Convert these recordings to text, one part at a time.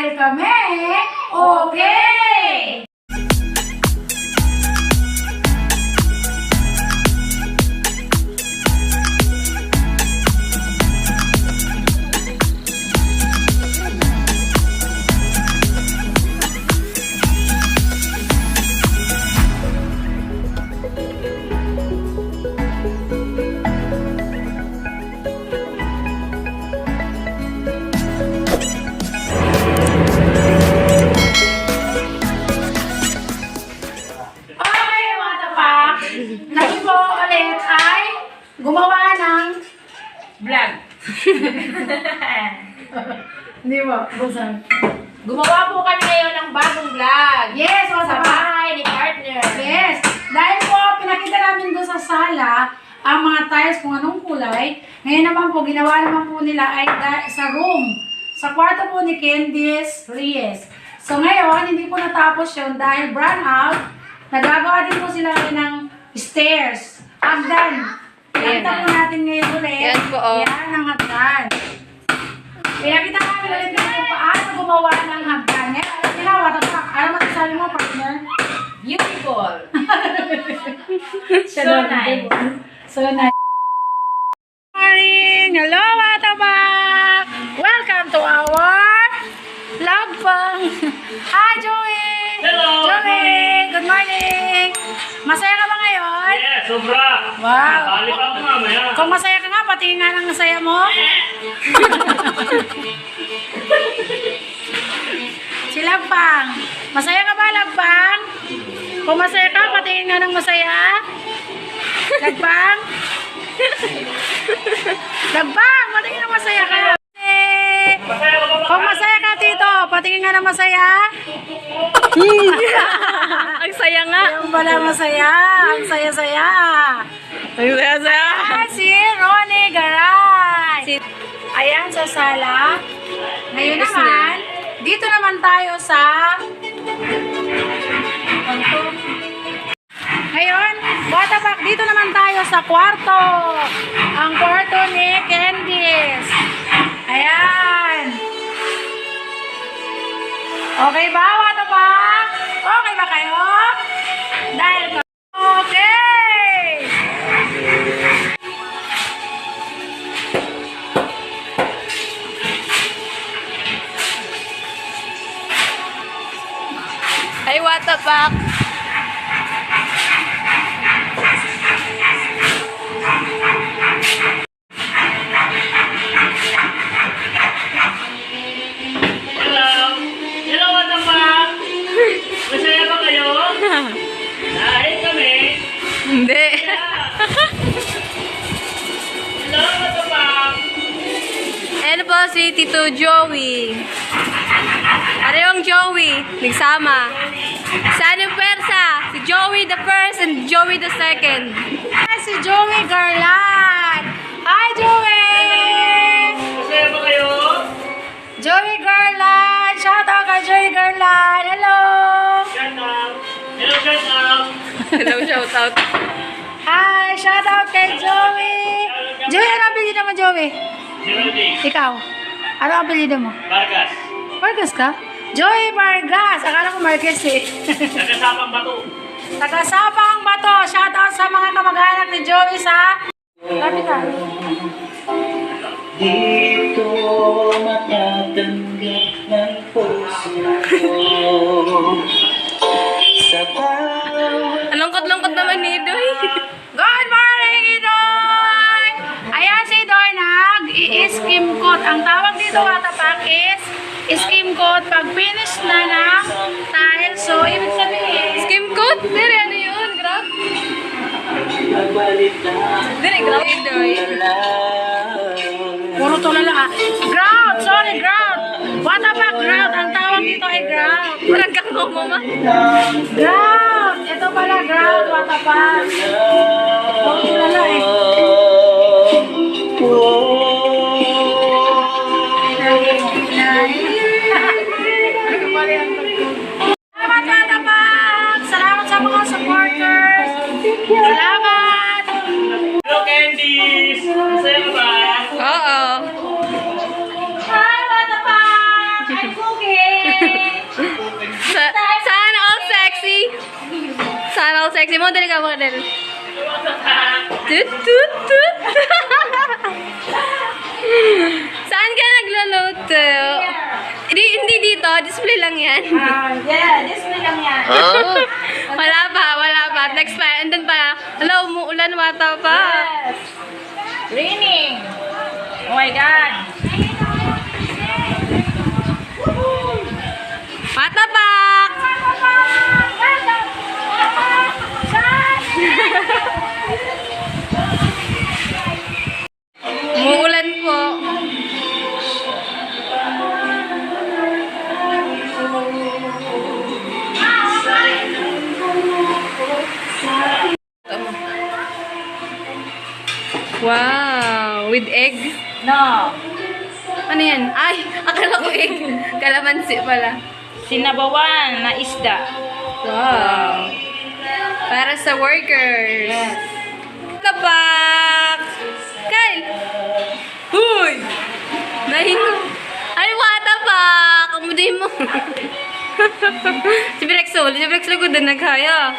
Dahil kami, okay! Kami po ulit ay gumawa ng vlog. Hindi mo, busan. Gumawa po kami ngayon ng bagong vlog. Yes, Sa bahay ni partner. Yes. Dahil po, pinakita namin doon sa sala ang mga tiles kung anong kulay. Ngayon naman po, ginawa naman po nila ay sa room. Sa kwarto po ni Candice Reyes. So ngayon, hindi po natapos yun dahil brown out. Nagagawa din po sila ng stairs. Hagdan. Nakita po natin ngayon ulit. Yan po, oh. Yan ang hagdan. Kaya kita namin ulit kung paano gumawa ng hagdan. Yan, ginawa. Ano masasabi mo, partner? Beautiful. So nice. So nice. Morning! Hello, Watabak! Welcome to our vlog pang. Hi, Joey! Hello! Joey! Good morning! Masaya ka ba ngayon? Yes, sobra! Wow! Nakali pa ako mamaya. Kung masaya ka nga, patingin nga ng saya mo. Si Lagpang. Masaya ka ba, Lagpang? Kung masaya ka, patingin nga ng masaya. Lagpang? Lagpang, patingin ng masaya ka. Masaya ka ba? Kung masaya ka, Tito, patingin nga ng masaya. Ang saya nga. Yung pala masaya. Ang saya-saya. Ang saya. Ah, si Ronnie Garay. Ayan sa sala. Ngayon naman, dito naman tayo sa... Ngayon, Watabak, dito naman tayo sa kwarto. Ang kwarto ni Candice. Ayan. Okay ba, Watabak? Okay ba kayo? Dahil ka... Okay! Ay, what the fuck? Hello! Hello, what the fuck? Masaya ba kayo? Dahil kami. Hindi. Hello, what the fuck? Ano po si Tito Joey? Ano yung Joey? Nagsama. Saan yung persa? Si Joey the first and Joey the second. Si Joey Garland. Hi, Joey! Masaya ba kayo? Joey Garland. Shout out kay Joey Garland. Hello! Shout out! Hello, shout out! Hello, shout out. Hi, shout out kay Joey. Joey, ano ang apelyido mo, Joey? Zerody. Ikaw? Ano ang apelyido mo? Vargas. Vargas ka? Joey Vargas. Akala ko Marquez eh. Nagasapang bato. Tagasapang Bato. Shout out sa mga kamag-anak ni Joey sa... Sabi ka? Dito matatanggap ng puso ko sa bawat Ang lungkot-lungkot naman ni Idoy. Good morning, Idoy! Ayan si Idoy nag-i-skim coat. Ang tawag dito, Watabak, is skim coat pag finish na ng tile. So, ibig sabihin, Skim coat? Dere, ano yun? Grab? nagbalik na Dere, grab Idoy. puro tulala. Grout! Sorry, grout! Watabak, grout. Ang tawag dito ay grout. Parang kakao mo ma. Grout! Ito pala, grout, Watabak. Puro tulala eh. Salamat, Watabak! Salamat sa mga supporters! Salamat! Hello, Candice! Masaya ka ba? Oo. Hi, Watabak! I'm cooking! ikaw, Manel. Tut, tut, tut. Saan ka nagluluto? Hindi dito. Display lang yan. Yeah, display lang yan. Wala pa. Next pa. And then pa, hello, umuulan, mata pa. Yes. Raining. Oh my God. Matapak! Umuulan po. Wow! With egg? No. Ano yan? Ay! Akala ko egg. Kalamansi pala. Sinabawan na isda. Wow! Para sa workers. Yes. Tapak! Kyle! Huy! Nahingo. Ay, watapak! Amudi mo. Si Brexol ko din naghaya.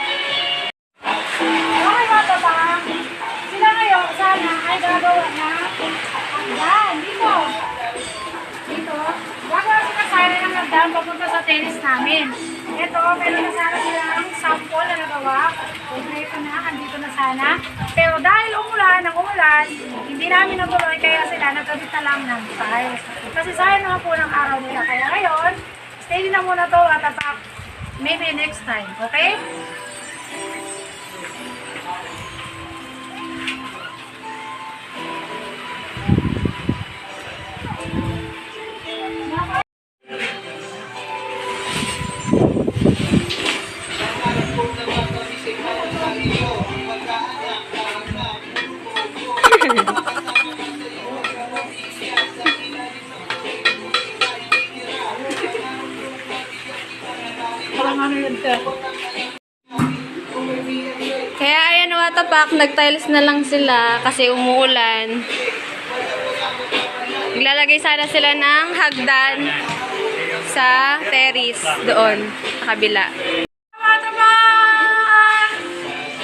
Okay, mga baba. Sila ngayon, sana ay gagawa na. Hagdan, dito. Dito. Gagawa sila sana ng hagdan papunta sa tennis namin. Ito, meron na sana silang sample na nagawa. Kompleto na, andito na sana. Pero dahil umulan, hindi namin natuloy, kaya sila nagkabit na lang ng tiles. Kasi sayang naman po ng araw nila. Kaya ngayon, stay din na muna to at maybe next time. Okay? Kaya ayan, watapak, nag-tiles na lang sila kasi umuulan. Naglalagay sana sila ng hagdan sa terrace doon, sa kabila.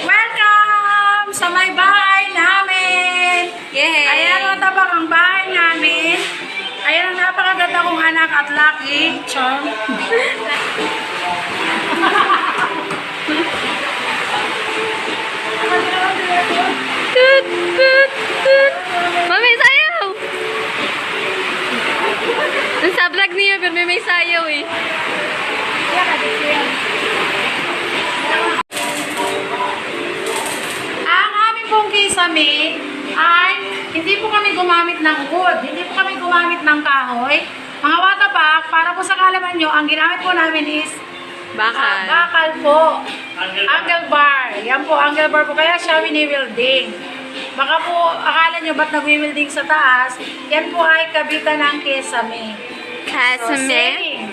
Welcome sa may bahay namin! Yay! Ayan, watabak ang bahay namin. Ayan ang napakaganda kong anak at lucky. Charm. Tut, tut, tut. Mami, sayaw! Sa vlog niyo, pero may sayaw eh. Ang aming pong kisame ay hindi po kami gumamit ng wood, hindi po kami gumamit ng kahoy. Mga watapak, para po sa kalaman nyo, ang ginamit po namin is Bakal. bakal po. Angle bar. Yan po, angle bar po. Kaya siya wini-welding. Baka po, akala nyo ba't nag-welding sa taas? Yan po ay kabitan ng kesame. So, Kasame.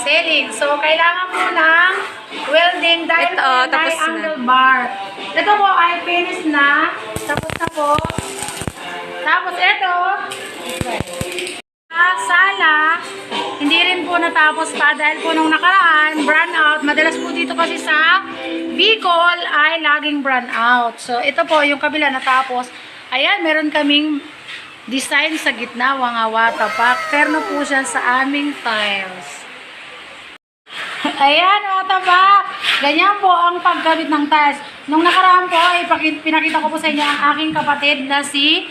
selling. So, kailangan po ng welding dahil Ito, po yan tapos ay na. angle bar. Ito po ay finish na. Tapos na po. Tapos ito, sala, hindi rin po natapos pa dahil po nung nakaraan, brand out. Madalas po dito kasi sa Bicol ay laging brand out. So, ito po yung kabila natapos. Ayan, meron kaming design sa gitna, mga watapak. Terno po siya sa aming tiles. Ayan, watapak. Ganyan po ang pagkabit ng tiles. Nung nakaraan po, ay pinakita ko po sa inyo ang aking kapatid na si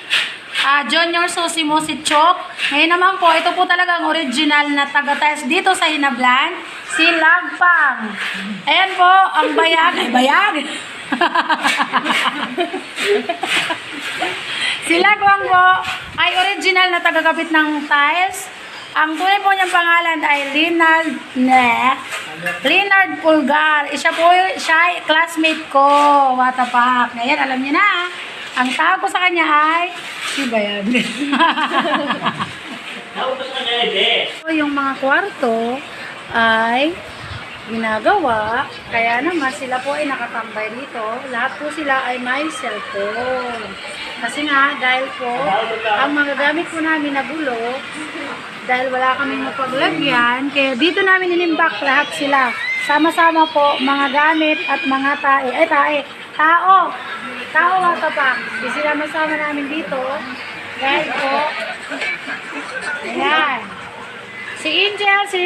Junior Sosimo, si Chok. Ngayon naman po, ito po talaga ang original na taga-tiles dito sa Hinablan, si Lagpang. Ayan po, ang bayag. Ay, bayag! Si Lagpang po ay original na taga-kapit ng tiles. Ang tunay po niyang pangalan ay Leonard Pulgar. Siya ay classmate ko, watapak. Ngayon, alam niyo na. Ang tawag ko sa kanya ay si Bayag. So, yung mga kwarto ay ginagawa. Kaya naman sila po ay nakatambay dito. Lahat po sila ay may cellphone. Kasi nga, dahil po, ang mga gamit po namin na bulok, dahil wala kaming mapaglagyan, kaya dito namin inimbak lahat sila. sama-sama po mga gamit at mga tao water park. Isinama-sama namin dito. Guys po. Ayan. Si Angel, si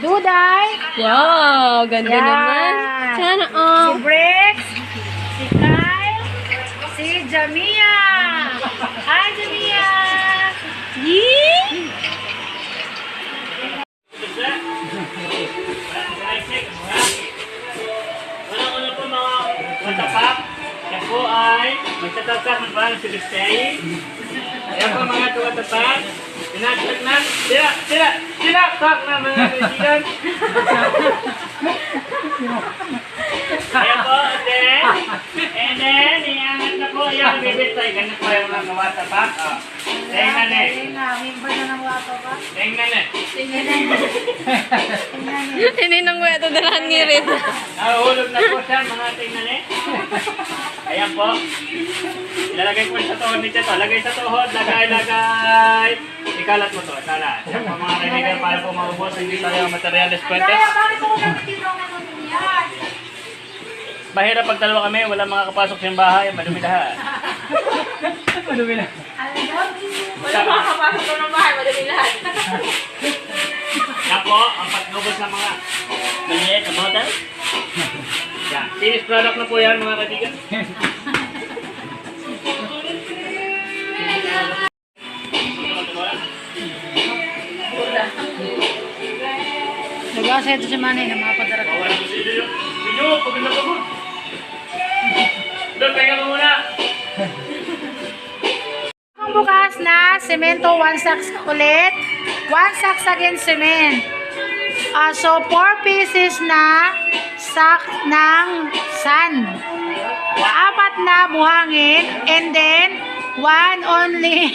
Duday, Wow, ganda Yan. naman. Sana si all. Brix, si Kyle, si Jamia. Hi, Jamia! Yee! Una-una po mga watapak. Yan po ay magtatagsak ng parang si Bistay. Ayan po mga watapak. Pinagtag na. Sira! Tak na mga kaibigan. Ayan po. And then, iangat na po. Ayan, bibistay. Ganun po yung mga watapak. Tingnan eh. Member na ng water park. Tingnan eh. Hindi nang weto dalahan ngirit. Nahuhulog na po siya, mga tingnan eh. Ayan po. Ilalagay ko sa tuhod ni Tito. Lagay sa tuhod. Lagay. Ikalat mo to. Tara. Siya po mga kaibigan para po maubos. Hindi tayo materialis pwede. Andrea, bakit mo nagtitiro ng ano yan? Mahirap pag dalawa kami. Wala makakapasok sa bahay. Madumi lahat. Madumi lahat. Wala makakapasok ko ng bahay, madali lahat. Yan po. Ang pagubos ng mga maliit na bottle. Yan. Finished product na po yan mga kaibigan. Nagasa ito si Manay na mga padara. Wala ko si Ilyo. Ilyo, pag napagod. Doon, pahinga mo muna. Ang bukas na semento 1 sacks ulit. 1 sacks again cement. So 4 pieces na sack ng sand. 4 na buhangin and then 1 only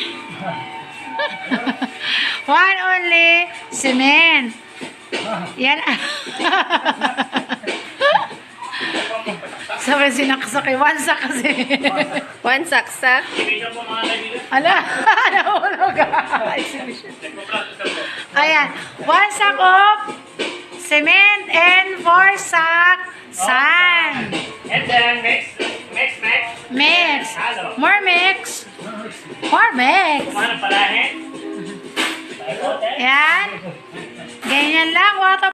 1 only cement. Yan. Sabi sinaksak 1 sack kasi. One saksak. Tingnan po mga kaibigan. Ala, nahulog exhibition. Ayan, 1 sack of cement and 4 sack sand. And then mix. Mix. More mix. More mix. Mga palahin. Ayan. Ganyan lang, water.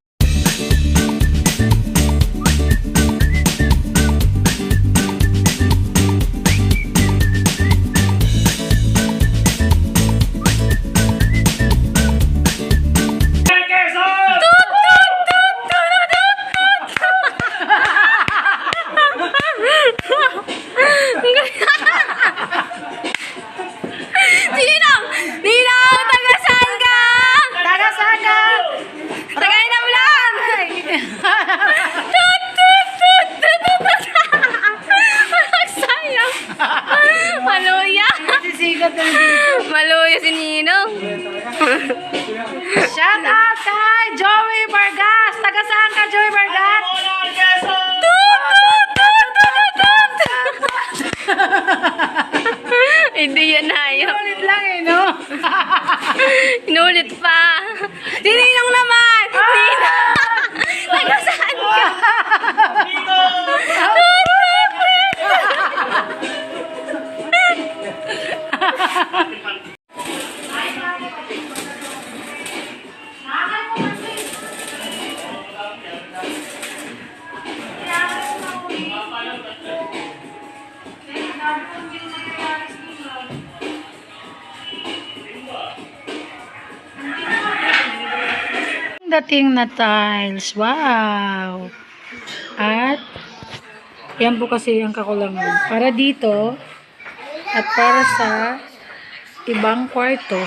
Ninong! Ninong! Tagasan ka! Tagasan ka. Tagay na ulan! Tut! Tut! Tut! Tut! Tut! Sayang! Maluya! Sisigat na dito. Maluya si Ninong. Shout out kay Joey Vargas. Taga saan ka, Joey Vargas? Tut! Tut! Tut! Tut! Tut! Hindi yan na yun. Ulit lang eh, no? Inulit pa. Si Ninong naman! Ninong! Tagasaan ka! Dating na tiles. Wow! At yan po kasi ang kakulangan. Para dito at para sa ibang kwarto.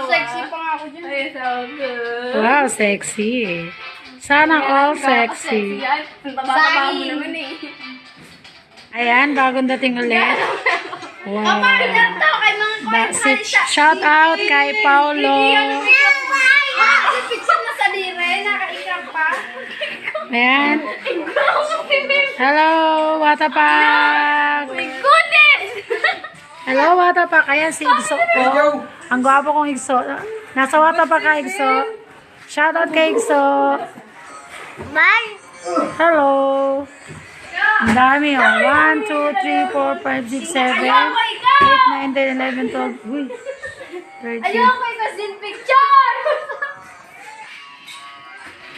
Sexy pa nga ako dyan. Ay, so good. Wow, sexy. Sana all sexy. Ang taba-taba mo naman eh. Ayan, bagong dating ulit. Wow. Shout out kay Paulo. Ayan. Hello, Watapak. Goodness! Hello, Watapak. Ayan si Igso ko. Ang gwapo kong Igso. Nasa Watapak ka, Igso. Shout out kay Igso. Hello. Ang dami, oh. 1, 2, 3, 4, 5, 6, 7, 8, 9, 10, 11, 12. Uy. 13. Ayoko ikasin picture!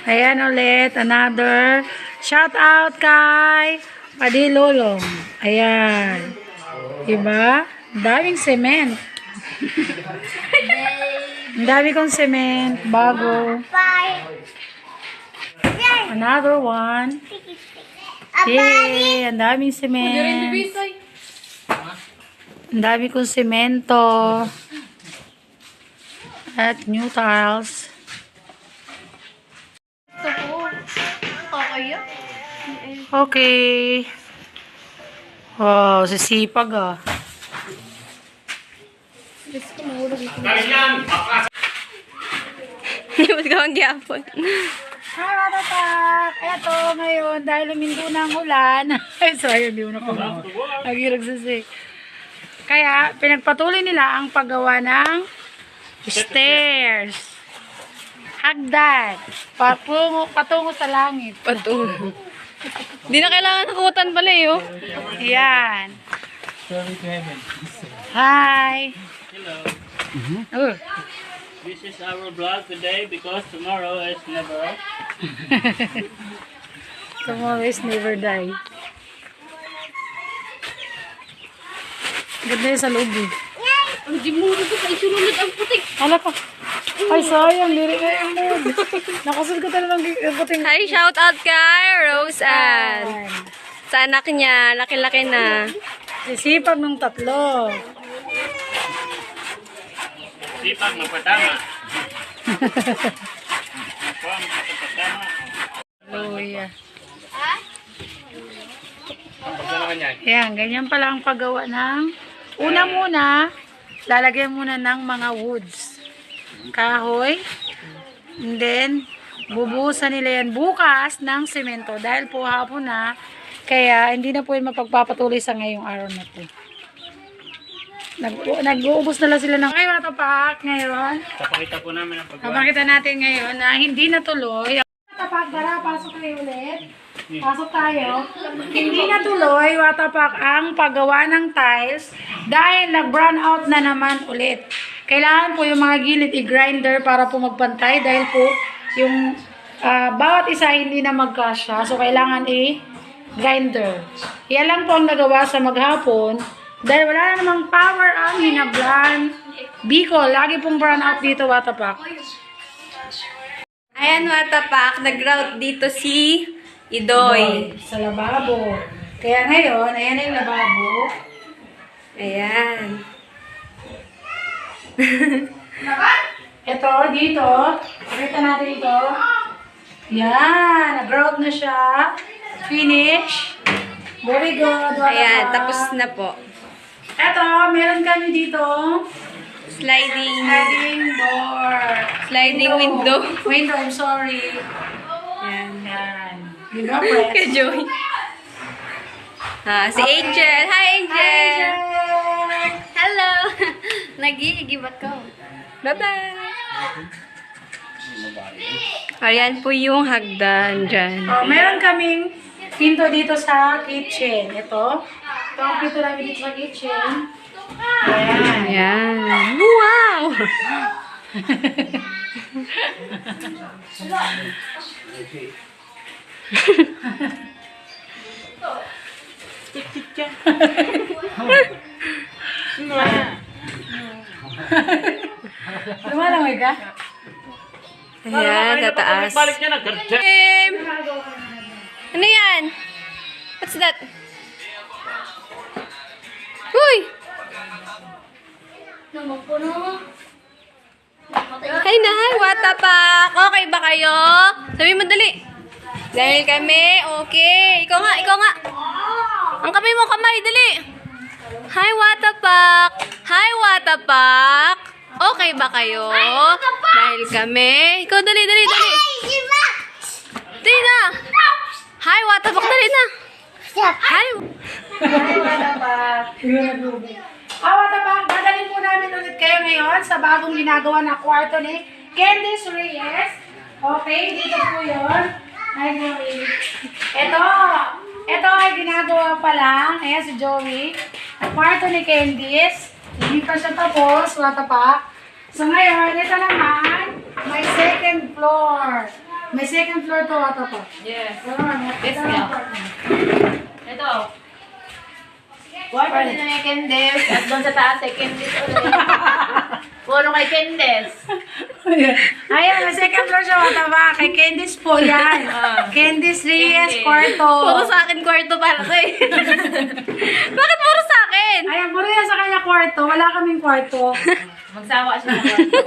Ayan ulit, another shout out kay Padilolong. Ayan. Diba? Ang daming cement. Ang dami kong cement. Bago. Another one. Yay! Ang daming cement. Ang dami kong semento. At new tiles. Okay. Wow, sisipag ah. Ba't ka ang gyapon? Hi, mga tatak! Eto, ngayon, dahil lumindo na ang ulan. Ay, sorry, hindi mo na pa. Nagiragsasi. Kaya, pinagpatuloy nila ang paggawa ng stairs. Hagdan. Patungo sa langit. Patungo. Di na kailangan nakutan pala eh, oh. Yan. Hi. Hello. Oh. This is our vlog today because tomorrow is never. Tomorrow is never die. Ganda yun sa loob eh. Ang dimuro ko pa isunod ang putik. Hala pa. Ay, sayang. Diri na yung mood. Nakasal ko talagang puting. Hi, shout out kay Rose Ann. Sa anak niya, laki-laki na. Sisipag ng tatlo. Sipag magpatama. Kuha magpatama. Hallelujah. Ang pagsama ka niyan. Ayan, ganyan pala ang paggawa ng una muna, lalagyan muna ng mga woods. Kahoy. And then, bubuhusan nila yan bukas ng semento. Dahil po hapon na, kaya hindi na po yun mapagpapatuloy sa ngayong araw na po. Nag-uubos na lang sila ng ay watapak ngayon. Papakita po namin ang paggawa. Papakita natin ngayon na hindi natuloy. Watapak, Dara, pasok kayo ulit. Pasok tayo. Hindi natuloy, watapak, ang paggawa ng tiles dahil nag-brown out na naman ulit. Kailangan po yung mga gilid i-grinder para po magpantay dahil po yung bawat isa hindi na magkasya. So, kailangan i-grinder. Yan lang po ang nagawa sa maghapon. Dahil wala na namang power ang hinablan. Bicol, lagi pong brown out dito, watapak. Ayan, watapak. Nag-route dito si Idoy. Sa lababo. Kaya ngayon, ayan na yung lababo. Ayan. Ito, dito. Pakita natin ito. Yan, nag-route na siya. Finish. Very good. Watapak. Ayan, tapos na po. Eto, meron kami dito. Sliding Door. Sliding window. Window, I'm sorry. Ayan. Yan. Diba, press? Kay Joy. Si Angel. Hi, Angel. Hello. Nag-iigibat ko. Bye-bye. Ayan po yung hagdan dyan. Oh, meron kaming pinto dito sa kitchen. Ito. Ito ang pinto namin dito sa kitchen. Ayan. Ayan. Wow! Lumalangoy ka? Ayan, sa taas. Balik niya na. Garja. Ano yan? What's that? Uy! Hi na, hi, watapak. Okay ba kayo? Sabi mo dali. Dahil kami, okay. Ikaw nga. Ang kamay mo, kamay, dali. Hi, watapak. Hi, watapak. Okay ba kayo? Dahil kami. Ikaw, dali. Dali na. Hi, watapak, dali na. Hi. Watapak, dadalhin po namin ulit kayo ngayon sa bagong ginagawa na kwarto ni Candice Reyes. Okay, dito po yun. Hi, Joey. Ito ay ginagawa pa lang. Ayan si Joey. Ang kwarto ni Candice. Hindi pa siya tapos. Wala pa. So ngayon, ito naman, may second floor. May second floor to, ito pa. Yes. Ito nga. Ito. Kwarto din na may Candice. At doon sa taas ay Candice ulit. Puro kay Candice. Ayan, may second floor siya, wala pa. Kay Candice po yan. Candice Reyes, kwarto. Puro sa akin kwarto para to eh. Bakit puro sa akin? Ayan, puro yan sa kanya kwarto. Wala kaming kwarto. Magsawa siya ng kwarto.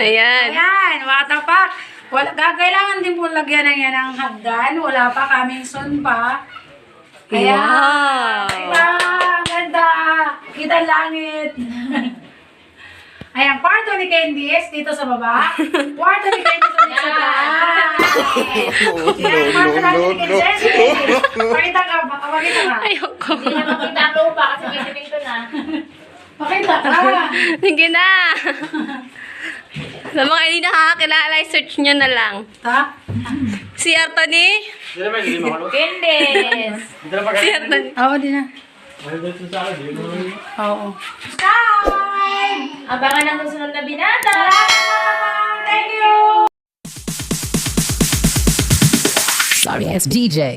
Ayan. Ayan, watapak. Kailangan din po lagyan ng yan ng hagdan. Wala pa, coming soon pa. Ayan. Wow. Diba? Ang ganda. Kita langit. Ayan, kwarto ni Candice dito sa baba. Kwarto ni Candice ulit sa taas. Ayan, kwarto natin ni Candice. Pakita ka, pakita ka. Ayoko. Hindi niya makita ang lupa kasi visiting ko na. Pakita ka. Sige na. Sa mga hindi nakakakilala, search nyo na lang. Ta? Si Anthony? Hindi naman, hindi makulot. Candice. Hindi naman Si Anthony. Oo, di na. Ano dito sa akin? Hindi naman. Oo. Time! Abangan ang susunod na binata. Thank you! Sorry, it's DJ.